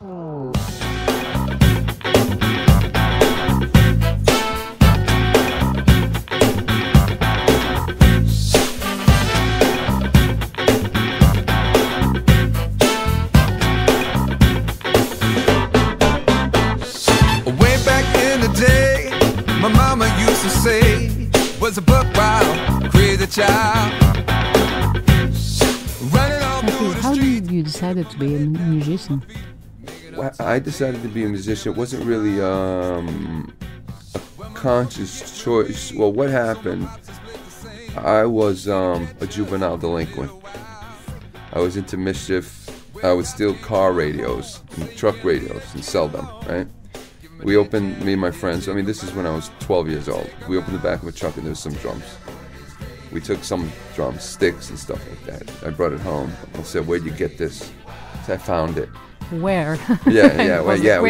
My mama used to say, was a buck wild, crazy child. Running all through the How street. did you decide to be a musician? Well, I decided to be a musician. It wasn't really a conscious choice. Well, what happened? I was a juvenile delinquent. I was into mischief. I would steal car radios and truck radios and sell them, right? We opened, me and my friends, I mean, this is when I was 12 years old. We opened the back of a truck and there was some drums. We took some drums, sticks and stuff like that. I brought it home. I said, where'd you get this? So I found it. Where? We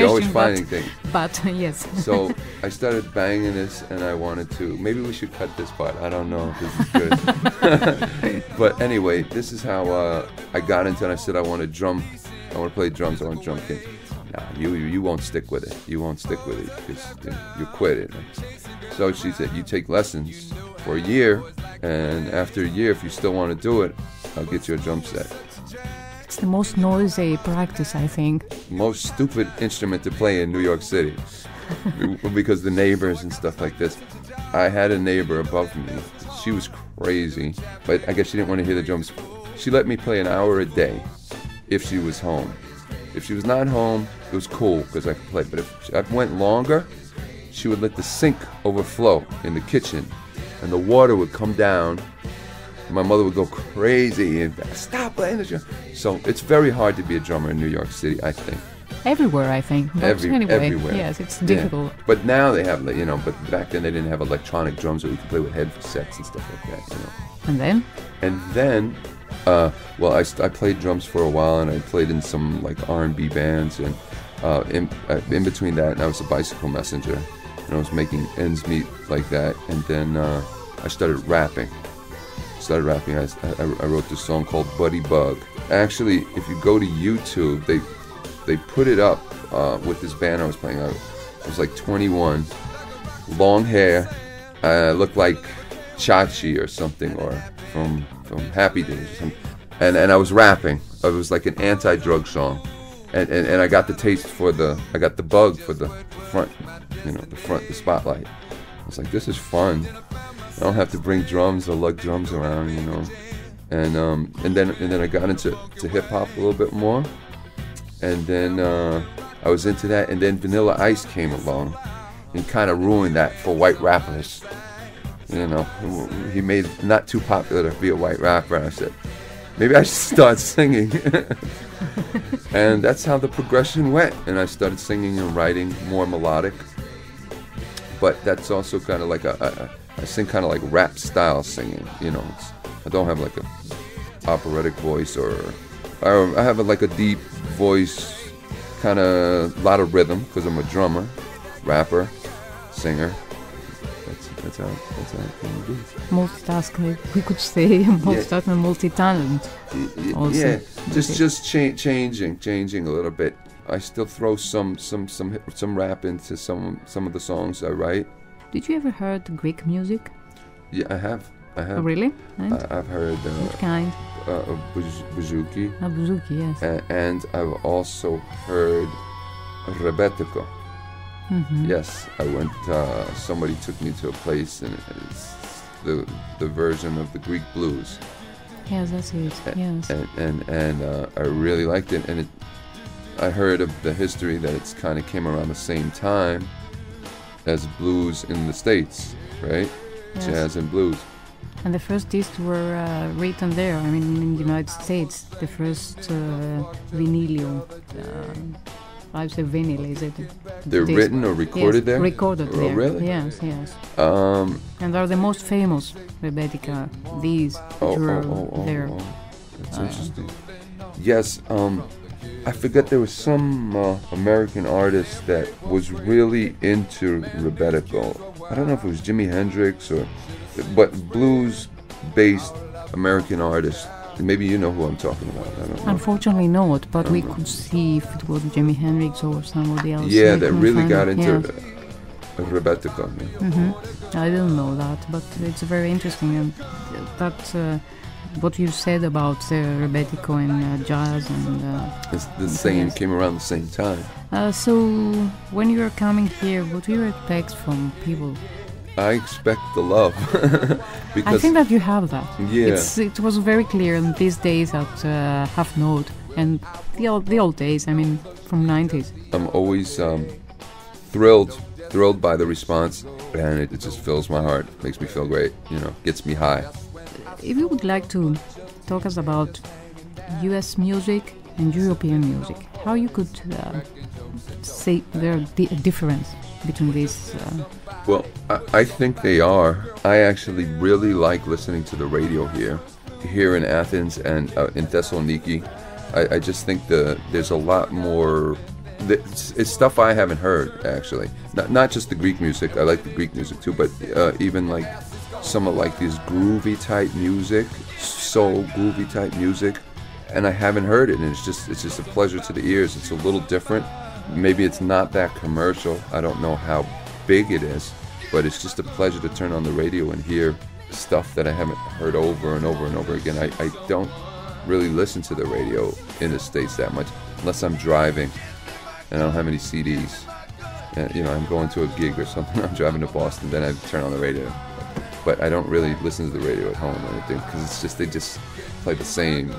always finding things. But yes. So I started banging this and I wanted to, maybe we should cut this part. I don't know if this is good. But anyway, this is how I got into it. I said, I want to play drums, I want to drum kit. Nah, you won't stick with it. You won't stick with it because you quit it. So she said, you take lessons for a year, and after a year, if you still want to do it, I'll get you a drum set. It's the most noisy practice, I think. Most stupid instrument to play in New York City because the neighbors and stuff like this. I had a neighbor above me. She was crazy, but I guess she didn't want to hear the drums. She let me play an hour a day if she was home. If she was not home, it was cool because I could play. But if I went longer, she would let the sink overflow in the kitchen, and the water would come down. And my mother would go crazy and stop playing the drum. So it's very hard to be a drummer in New York City, I think. Everywhere, I think. But anyway, everywhere. Yes, it's difficult. Yeah. But now they have, but back then they didn't have electronic drums where you could play with headsets and stuff like that, And then? And then, well, I played drums for a while, and I played in some like R&B bands, and in between that, and I was a bicycle messenger, and I was making ends meet like that, and then I started rapping. I wrote this song called Buddy Bug. Actually, if you go to YouTube, they put it up with this band I was playing. I was like 21, long hair. I looked like Chachi or something, or from Happy Days or something. And I was rapping. It was like an anti-drug song. And I got the taste I got the bug for the front, the spotlight. I was like, this is fun. I don't have to bring drums or lug drums around, And then I got into hip hop a little bit more. And then I was into that, and then Vanilla Ice came along and kind of ruined that for white rappers. He made it not too popular to be a white rapper, and I said, maybe I should start singing. And that's how the progression went, and I started singing and writing more melodic. But that's also kind of like I sing kind of like rap style singing, I don't have like a operatic voice, or I have like a deep voice, kind of a lot of rhythm because I'm a drummer, rapper, singer. That's how it can be. Multitask, we could say, multitask and multi-talent. Also. Yeah, just changing a little bit. I still throw some rap into some of the songs I write. Did you ever heard Greek music? Yeah, I have. Oh, really? I've heard. What kind? Bouzouki. Bouzouki, yes. And I've also heard rebetiko. Mm-hmm. Yes, I went. Somebody took me to a place, and it's the version of the Greek blues. Yes, that's it. Yes. And I really liked it, and I heard of the history that it's kind of came around the same time as blues in the States, right? Yes. Jazz and blues. And the first discs were written there. I mean, in the United States, the first vinylio. I say vinyl, is it? They're written or recorded there? Recorded there. Oh, really? Yes. And they're the most famous, Rebetica. These there. That's interesting. Yes, I forget there was some American artist that was really into rebetiko. I don't know if it was Jimi Hendrix but blues-based American artist Maybe you know who I'm talking about. I don't know. Unfortunately not, but we could see if it was Jimi Hendrix or somebody else. Yeah, We that couldn't really find got it, into yeah. Rebetiko. I didn't know that, but it's very interesting. And that what you said about Rebetiko and jazz and It's the same, came around the same time. so when you are coming here, what do you expect from people? I expect the love. Because I think that you have that. Yeah. It was very clear in these days at Half Note and the old days. I mean, from 90s. I'm always thrilled by the response, and it just fills my heart, makes me feel great, gets me high. If you would like to talk us about US music and European music, how you could say there are a difference between these? Well, I think they are. I actually really like listening to the radio here in Athens and in Thessaloniki. I just think there's a lot more. It's stuff I haven't heard, actually. Not just the Greek music. I like the Greek music too, but even like some of like this groovy type music, soul groovy type music, and I haven't heard it, and it's just a pleasure to the ears. It's a little different. Maybe it's not that commercial. I don't know how big it is, but it's just a pleasure to turn on the radio and hear stuff that I haven't heard over and over and over again. I don't really listen to the radio in the States that much unless I'm driving and I don't have any CDs. And, I'm going to a gig or something. I'm driving to Boston, then I turn on the radio. But I don't really listen to the radio at home or anything because they just play the same,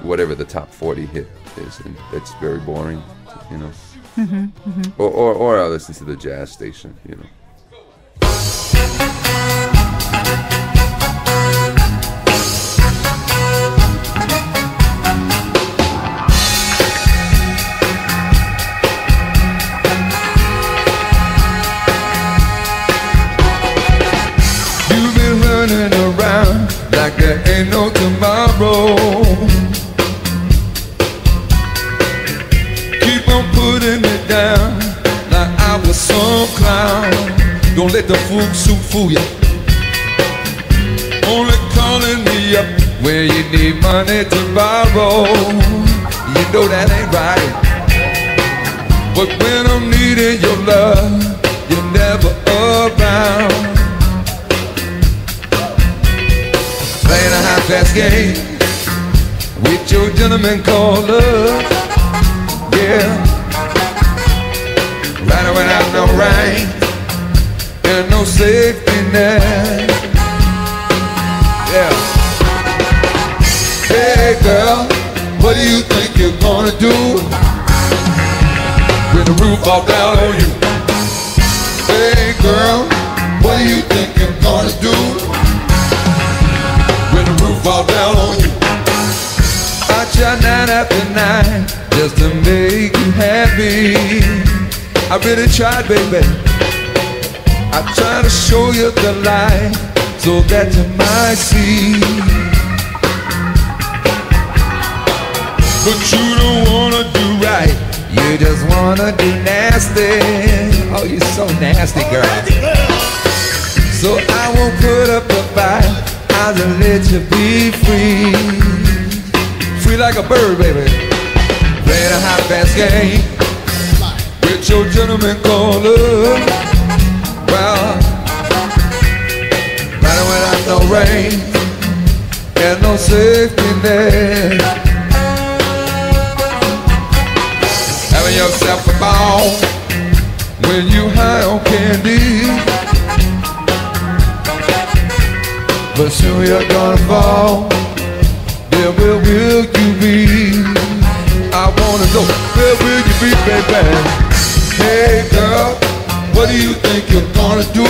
whatever the top 40 hit is, and it's very boring, Or I'll listen to the jazz station, You've been running around like there ain't no tomorrow. Keep on putting me down like I was some clown. Don't let the fool you. Only calling me up when you need money to borrow. You know that ain't right. But when I'm needing your love, you're never around. Playing a half-ass game with your gentleman called love. Yeah, riding without no rain and no safety net. Yeah. Hey girl, what do you think you're gonna do when the roof falls down on you? Hey girl, what do you think you're gonna do when the roof falls down on you? I try night after night just to make you happy. I really tried, baby. I try to show you the light so that you might see. But you don't wanna do right, you just wanna do nasty. Oh, you're so nasty, girl. So I won't put up a fight, I'll just let you be free. Free like a bird, baby. Playing a half-ass game with your gentleman called love. Well, riding without no rain and no safety net. Having yourself a ball when you high on candy, but soon you're gonna fall. Yeah, where will you be? I wanna know, where will you be, baby? Hey girl, what do you think you're gonna do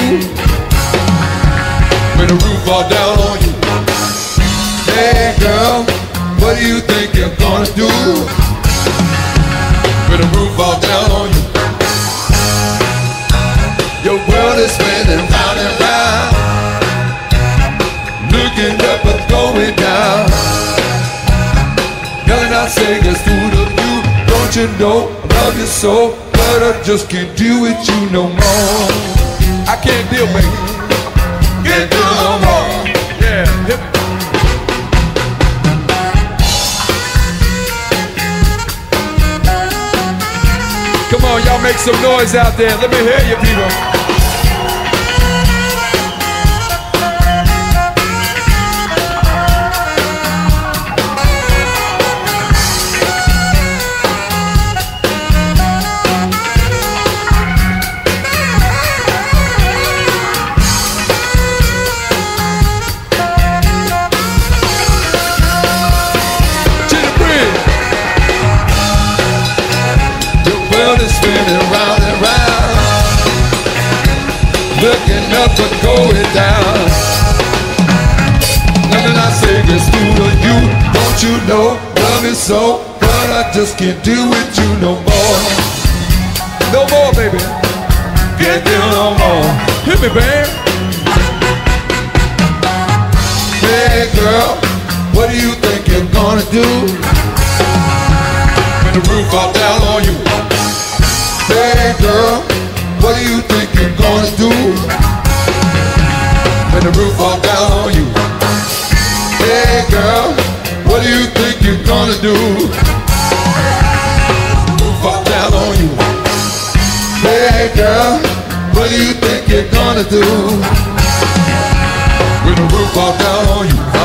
when the roof falls down on you? Hey girl, what do you think you're gonna do when the roof falls down on you? Your world is spinning round and round, looking up but going down. Nothing I say gets through to you. Don't you know I love you so, but I just can't deal with you no more. I can't deal, baby. Can't do no more. Yeah, hip. Come on, y'all make some noise out there. Let me hear you, people. Spinning round and round, looking up and going down. Nothing I say is new to you. Don't you know love is so, but I just can't do with you no more. No more, baby. Can't do no more. Hit me, babe. Hey, girl, what do you think you're gonna do when the roof fall down on you? Hey girl, what do you think you're gonna do when the roof fall down on you? Hey girl, what do you think you're gonna do? Roof fall down on you. Hey girl, what do you think you're gonna do when the roof fall down on you?